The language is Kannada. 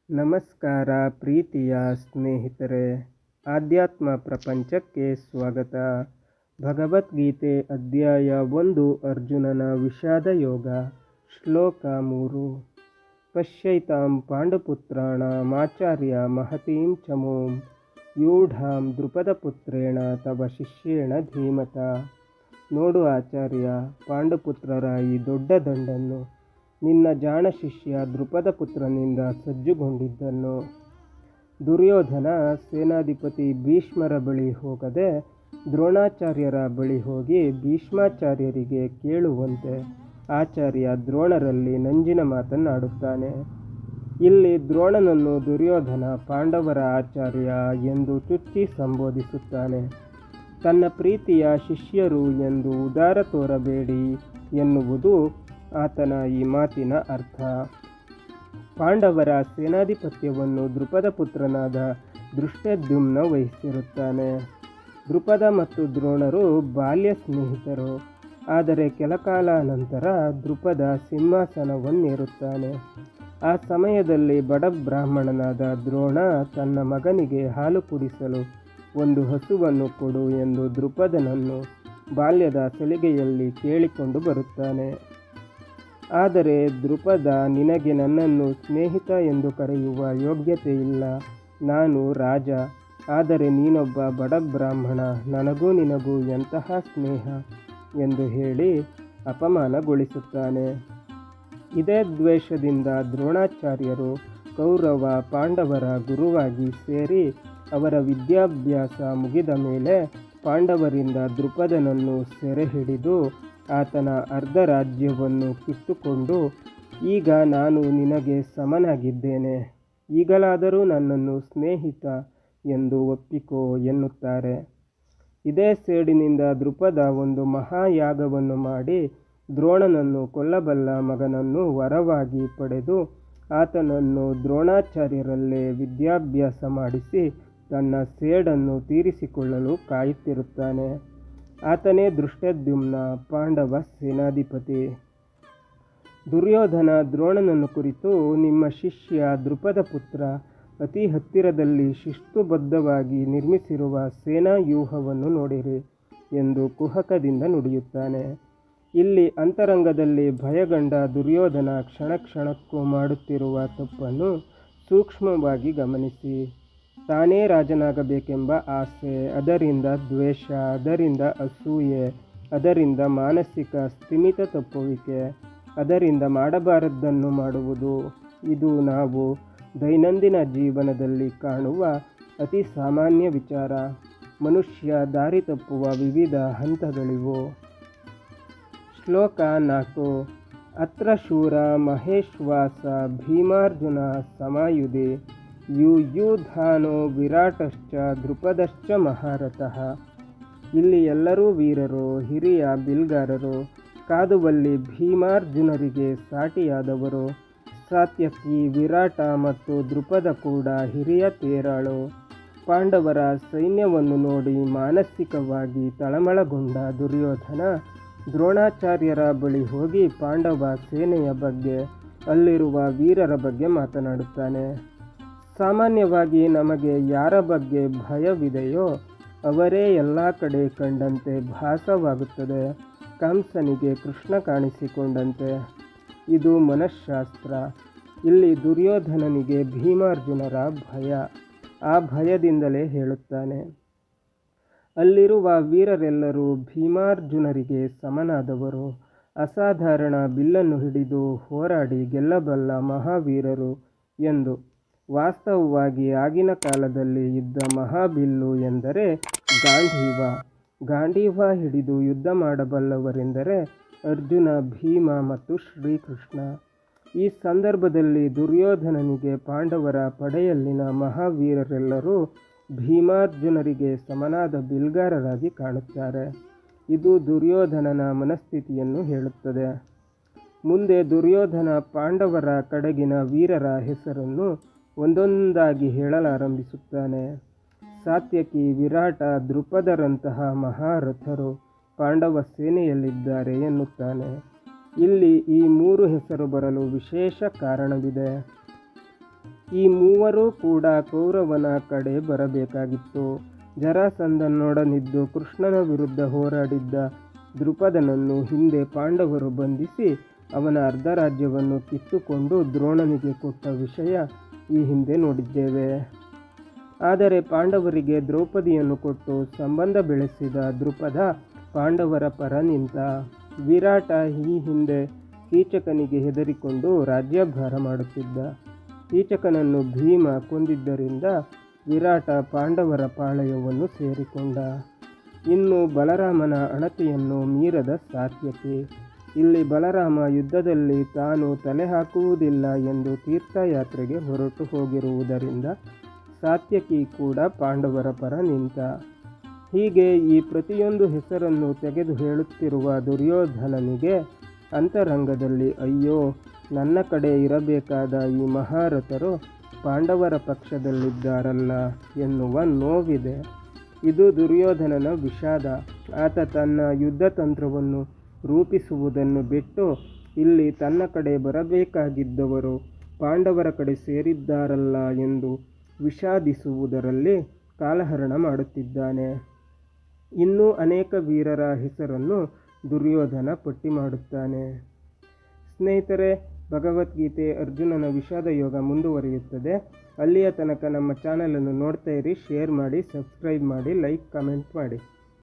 ನಮಸ್ಕಾರ ಪ್ರೀತಿಯ ಸ್ನೇಹಿತರೆ, ಆಧ್ಯಾತ್ಮ ಪ್ರಪಂಚಕ್ಕೆ ಸ್ವಾಗತ. ಭಗವದ್ಗೀತೆ ಅಧ್ಯಾಯ 1 ಅರ್ಜುನನ ವಿಷಾದ ಯೋಗ. ಶ್ಲೋಕ 3. ಪಶ್ಯೈತಾಂ ಪಾಂಡುಪುತ್ರಾಣಾಮಾಚಾರ್ಯ ಮಹತೀಂ ಚಮೂಂ ಯೂಢಾಂ ದ್ರುಪದಪುತ್ರೇಣ ತವ ಶಿಷ್ಯೇಣ ಧೀಮತ. ನೋಡು ಆಚಾರ್ಯ, ಪಾಂಡುಪುತ್ರರ ಈ ದೊಡ್ಡ ದಂಡನ್ನು ನಿನ್ನ ಜಾಣ ಶಿಷ್ಯ ದ್ರುಪದ ಪುತ್ರನಿಂದ ಸಜ್ಜುಗೊಂಡಿದ್ದನ್ನು. ದುರ್ಯೋಧನ ಸೇನಾಧಿಪತಿ ಭೀಷ್ಮರ ಬಳಿ ಹೋಗದೆ ದ್ರೋಣಾಚಾರ್ಯರ ಬಳಿ ಹೋಗಿ ಭೀಷ್ಮಾಚಾರ್ಯರಿಗೆ ಕೇಳುವಂತೆ ಆಚಾರ್ಯ ದ್ರೋಣರಲ್ಲಿ ನಂಜಿನ ಮಾತನ್ನಾಡುತ್ತಾನೆ. ಇಲ್ಲಿ ದ್ರೋಣನನ್ನು ದುರ್ಯೋಧನ ಪಾಂಡವರ ಆಚಾರ್ಯ ಎಂದು ಚುಚ್ಚಿ ಸಂಬೋಧಿಸುತ್ತಾನೆ. ತನ್ನ ಪ್ರೀತಿಯ ಶಿಷ್ಯರು ಎಂದು ಉದಾರ ತೋರಬೇಡಿ ಎನ್ನುವುದು ಆತನ ಈ ಮಾತಿನ ಅರ್ಥ. ಪಾಂಡವರ ಸೇನಾಧಿಪತ್ಯವನ್ನು ದ್ರುಪದ ಪುತ್ರನಾದ ದೃಷ್ಟದ್ಯುಮ್ನ ವಹಿಸಿರುತ್ತಾನೆ. ದ್ರುಪದ ಮತ್ತು ದ್ರೋಣರು ಬಾಲ್ಯ ಸ್ನೇಹಿತರು. ಆದರೆ ಕೆಲಕಾಲ ನಂತರ ದ್ರುಪದ ಸಿಂಹಾಸನವನ್ನೇರುತ್ತಾನೆ. ಆ ಸಮಯದಲ್ಲಿ ಬಡ ಬ್ರಾಹ್ಮಣನಾದ ದ್ರೋಣ ತನ್ನ ಮಗನಿಗೆ ಹಾಲು ಕುಡಿಸಲು ಒಂದು ಹಸುವನ್ನು ಕೊಡು ಎಂದು ದ್ರುಪದನನ್ನು ಬಾಲ್ಯದ ಸಲಿಗೆಯಲ್ಲಿ ಕೇಳಿಕೊಂಡು ಬರುತ್ತಾನೆ. ಆದರೆ ದ್ರುಪದ, ನಿನಗೆ ನನ್ನನ್ನು ಸ್ನೇಹಿತ ಎಂದು ಕರೆಯುವ ಯೋಗ್ಯತೆ ಇಲ್ಲ. ನಾನು ರಾಜ, ಆದರೆ ನೀನೊಬ್ಬ ಬಡ ಬ್ರಾಹ್ಮಣ. ನನಗೂ ನಿನಗೂ ಎಂತಹ ಸ್ನೇಹ ಎಂದು ಹೇಳಿ ಅಪಮಾನಗೊಳಿಸುತ್ತಾನೆ. ಇದೇ ದ್ವೇಷದಿಂದ ದ್ರೋಣಾಚಾರ್ಯರು ಕೌರವ ಪಾಂಡವರ ಗುರುವಾಗಿ ಸೇರಿ ಅವರ ವಿದ್ಯಾಭ್ಯಾಸ ಮುಗಿದ ಮೇಲೆ ಪಾಂಡವರಿಂದ ದ್ರುಪದನನ್ನು ಸೆರೆ ಹಿಡಿದು ಆತನ ಅರ್ಧ ರಾಜ್ಯವನ್ನು ಕಿತ್ತುಕೊಂಡು, ಈಗ ನಾನು ನಿನಗೆ ಸಮನಾಗಿದ್ದೇನೆ, ಈಗಲಾದರೂ ನನ್ನನ್ನು ಸ್ನೇಹಿತ ಎಂದು ಒಪ್ಪಿಕೋ ಎನ್ನುತ್ತಾರೆ. ಇದೇ ಸೇಡಿನಿಂದ ದ್ರುಪದ ಒಂದು ಮಹಾಯಾಗವನ್ನು ಮಾಡಿ ದ್ರೋಣನನ್ನು ಕೊಲ್ಲಬಲ್ಲ ಮಗನನ್ನು ವರವಾಗಿ ಪಡೆದು ಆತನನ್ನು ದ್ರೋಣಾಚಾರ್ಯರಲ್ಲೇ ವಿದ್ಯಾಭ್ಯಾಸ ಮಾಡಿಸಿ ತನ್ನ ಸೇಡನ್ನು ತೀರಿಸಿಕೊಳ್ಳಲು ಕಾಯುತ್ತಿರುತ್ತಾನೆ. ಆತನೇ ದೃಷ್ಟದ್ಯುಮ್ನ, ಪಾಂಡವ ಸೇನಾಧಿಪತಿ. ದುರ್ಯೋಧನ ದ್ರೋಣನನ್ನು ಕುರಿತು, ನಿಮ್ಮ ಶಿಷ್ಯ ದ್ರುಪದ ಪುತ್ರ ಅತಿ ಹತ್ತಿರದಲ್ಲಿ ಶಿಸ್ತುಬದ್ಧವಾಗಿ ನಿರ್ಮಿಸಿರುವ ಸೇನಾ ವ್ಯೂಹವನ್ನು ನೋಡಿರಿ ಎಂದು ಕುಹಕದಿಂದ ನುಡಿಯುತ್ತಾನೆ. ಇಲ್ಲಿ ಅಂತರಂಗದಲ್ಲಿ ಭಯಗೊಂಡ ದುರ್ಯೋಧನ ಕ್ಷಣ ಕ್ಷಣಕ್ಕೂ ಮಾಡುತ್ತಿರುವ ತಪ್ಪನ್ನು ಸೂಕ್ಷ್ಮವಾಗಿ ಗಮನಿಸಿ. ತಾನೇ ರಾಜನಾಗಬೇಕೆಂಬ ಆಸೆ, ಅದರಿಂದ ದ್ವೇಷ, ಅದರಿಂದ ಅಸೂಯೆ, ಅದರಿಂದ ಮಾನಸಿಕ ಸ್ಥಿಮಿತ ತಪ್ಪುವಿಕೆ, ಅದರಿಂದ ಮಾಡಬಾರದ್ದನ್ನು ಮಾಡುವುದು, ಇದು ನಾವು ದೈನಂದಿನ ಜೀವನದಲ್ಲಿ ಕಾಣುವ ಅತಿ ಸಾಮಾನ್ಯ ವಿಚಾರ. ಮನುಷ್ಯ ದಾರಿ ತಪ್ಪುವ ವಿವಿಧ ಹಂತಗಳಿವು. ಶ್ಲೋಕ 4. ಅತ್ರ ಶೂರ ಮಹೇಶ್ವಾಸ ಭೀಮಾರ್ಜುನ ಸಮಾಯುಧಿ ಯುಯುಧಾನೋ ವಿರಾಟಶ್ಚ ದ್ರುಪದಶ್ಚ ಮಹಾರಥಃ. ಇಲ್ಲಿ ಎಲ್ಲರೂ ವೀರರು, ಹಿರಿಯ ಬಿಲ್ಗಾರರು. ಕಾದುವಲ್ಲಿ ಭೀಮಾರ್ಜುನರಿಗೆ ಸಾಟಿಯಾದವರು. ಸಾತ್ಯಕಿ, ವಿರಾಟ ಮತ್ತು ದ್ರುಪದ ಕೂಡ ಹಿರಿಯ ತೇರಾಳು. ಪಾಂಡವರ ಸೈನ್ಯವನ್ನು ನೋಡಿ ಮಾನಸಿಕವಾಗಿ ತಳಮಳಗೊಂಡ ದುರ್ಯೋಧನ ದ್ರೋಣಾಚಾರ್ಯರ ಬಳಿ ಹೋಗಿ ಪಾಂಡವ ಸೇನೆಯ ಬಗ್ಗೆ, ಅಲ್ಲಿರುವ ವೀರರ ಬಗ್ಗೆ ಮಾತನಾಡುತ್ತಾನೆ. ಸಾಮಾನ್ಯವಾಗಿ ನಮಗೆ ಯಾರ ಬಗ್ಗೆ ಭಯವಿದೆಯೋ ಅವರೇ ಎಲ್ಲ ಕಡೆ ಕಂಡಂತೆ ಭಾಸವಾಗುತ್ತದೆ. ಕಂಸನಿಗೆ ಕೃಷ್ಣ ಕಾಣಿಸಿಕೊಂಡಂತೆ. ಇದು ಮನಃಶಾಸ್ತ್ರ. ಇಲ್ಲಿ ದುರ್ಯೋಧನನಿಗೆ ಭೀಮಾರ್ಜುನರ ಭಯ. ಆ ಭಯದಿಂದಲೇ ಹೇಳುತ್ತಾನೆ. ಅಲ್ಲಿರುವ ವೀರರೆಲ್ಲರೂ ಭೀಮಾರ್ಜುನರಿಗೆ ಸಮನಾದವರು. ಅಸಾಧಾರಣ ಬಿಲ್ಲನ್ನು ಹಿಡಿದು ಹೋರಾಡಿ ಗೆಲ್ಲಬಲ್ಲ ಮಹಾವೀರರು ಎಂದು. ವಾಸ್ತವವಾಗಿ ಆಗಿನ ಕಾಲದಲ್ಲಿ ಇದ್ದ ಮಹಾಬಿಲ್ಲು ಎಂದರೆ ಗಾಂಧೀವ. ಗಾಂಧೀವ ಹಿಡಿದು ಯುದ್ಧ ಮಾಡಬಲ್ಲವರೆಂದರೆ ಅರ್ಜುನ, ಭೀಮ ಮತ್ತು ಶ್ರೀಕೃಷ್ಣ. ಈ ಸಂದರ್ಭದಲ್ಲಿ ದುರ್ಯೋಧನನಿಗೆ ಪಾಂಡವರ ಪಡೆಯಲ್ಲಿನ ಮಹಾವೀರರೆಲ್ಲರೂ ಭೀಮಾರ್ಜುನರಿಗೆ ಸಮನಾದ ಬಿಲ್ಗಾರರಾಗಿ ಕಾಣುತ್ತಾರೆ. ಇದು ದುರ್ಯೋಧನನ ಮನಸ್ಥಿತಿಯನ್ನು ಹೇಳುತ್ತದೆ. ಮುಂದೆ ದುರ್ಯೋಧನ ಪಾಂಡವರ ಕಡೆಗಿನ ವೀರರ ಹೆಸರನ್ನು ಒಂದೊಂದಾಗಿ ಹೇಳಲಾರಂಭಿಸುತ್ತಾನೆ. ಸಾತ್ಯಕಿ, ವಿರಾಟ, ದ್ರುಪದರಂತಹ ಮಹಾರಥರು ಪಾಂಡವ ಸೇನೆಯಲ್ಲಿದ್ದಾರೆ ಎನ್ನುತ್ತಾನೆ. ಇಲ್ಲಿ ಈ 3 ಹೆಸರು ಬರಲು ವಿಶೇಷ ಕಾರಣವಿದೆ. ಈ ಮೂವರೂ ಕೂಡ ಕೌರವನ ಕಡೆ ಬರಬೇಕಾಗಿತ್ತು. ಜರಾಸಂಧನೊಡನಿದ್ದು ಕೃಷ್ಣನ ವಿರುದ್ಧ ಹೋರಾಡಿದ್ದ ದ್ರುಪದನನ್ನು ಹಿಂದೆ ಪಾಂಡವರು ಬಂಧಿಸಿ ಅವನ ಅರ್ಧ ರಾಜ್ಯವನ್ನು ಕಿತ್ತುಕೊಂಡು ದ್ರೋಣನಿಗೆ ಕೊಟ್ಟ ವಿಷಯ ಈ ಹಿಂದೆ ನೋಡಿದ್ದೇವೆ. ಆದರೆ ಪಾಂಡವರಿಗೆ ದ್ರೌಪದಿಯನ್ನು ಕೊಟ್ಟು ಸಂಬಂಧ ಬೆಳೆಸಿದ ದ್ರುಪದ ಪಾಂಡವರ ಪರ ನಿಂತ. ವಿರಾಟ ಈ ಹಿಂದೆ ಕೀಚಕನಿಗೆ ಹೆದರಿಕೊಂಡು ರಾಜ್ಯಭಾರ ಮಾಡುತ್ತಿದ್ದ. ಕೀಚಕನನ್ನು ಭೀಮ ಕೊಂದಿದ್ದರಿಂದ ವಿರಾಟ ಪಾಂಡವರ ಪಾಳೆಯವನ್ನು ಸೇರಿಕೊಂಡ. ಇನ್ನು ಬಲರಾಮನ ಅಣತಿಯನ್ನು ಮೀರದ ಸಾತ್ಯಕಿ. ಇಲ್ಲಿ ಬಲರಾಮ ಯುದ್ಧದಲ್ಲಿ ತಾನು ತಲೆ ಹಾಕುವುದಿಲ್ಲ ಎಂದು ತೀರ್ಥಯಾತ್ರೆಗೆ ಹೊರಟು ಹೋಗಿರುವುದರಿಂದ ಸಾತ್ಯಕಿ ಕೂಡ ಪಾಂಡವರ ಪರ ನಿಂತ. ಹೀಗೆ ಈ ಪ್ರತಿಯೊಂದು ಹೆಸರನ್ನು ತೆಗೆದು ಹೇಳುತ್ತಿರುವ ದುರ್ಯೋಧನನಿಗೆ ಅಂತರಂಗದಲ್ಲಿ ಅಯ್ಯೋ, ನನ್ನ ಕಡೆ ಇರಬೇಕಾದ ಈ ಮಹಾರಥರು ಪಾಂಡವರ ಪಕ್ಷದಲ್ಲಿದ್ದಾರಲ್ಲ ಎನ್ನುವ ನೋವಿದೆ. ಇದು ದುರ್ಯೋಧನನ ವಿಷಾದ. ಆತ ತನ್ನ ಯುದ್ಧತಂತ್ರವನ್ನು ರೂಪಿಸುವುದನ್ನು ಬಿಟ್ಟು ಇಲ್ಲಿ ತನ್ನ ಕಡೆ ಬರಬೇಕಾಗಿದ್ದವರು ಪಾಂಡವರ ಕಡೆ ಸೇರಿದ್ದಾರಲ್ಲ ಎಂದು ವಿಷಾದಿಸುವುದರಲ್ಲಿ ಕಾಲಹರಣ ಮಾಡುತ್ತಿದ್ದಾನೆ. ಇನ್ನೂ ಅನೇಕ ವೀರರ ಹೆಸರನ್ನು ದುರ್ಯೋಧನ ಪಟ್ಟಿ ಮಾಡುತ್ತಾನೆ. ಸ್ನೇಹಿತರೆ, ಭಗವದ್ಗೀತೆ ಅರ್ಜುನನ ವಿಷಾದ ಯೋಗ ಮುಂದುವರಿಯುತ್ತದೆ. ಅಲ್ಲಿಯ ತನಕ ನಮ್ಮ ಚಾನಲನ್ನು ನೋಡ್ತಾ ಇರಿ, ಶೇರ್ ಮಾಡಿ, ಸಬ್ಸ್ಕ್ರೈಬ್ ಮಾಡಿ, ಲೈಕ್, ಕಮೆಂಟ್ ಮಾಡಿ.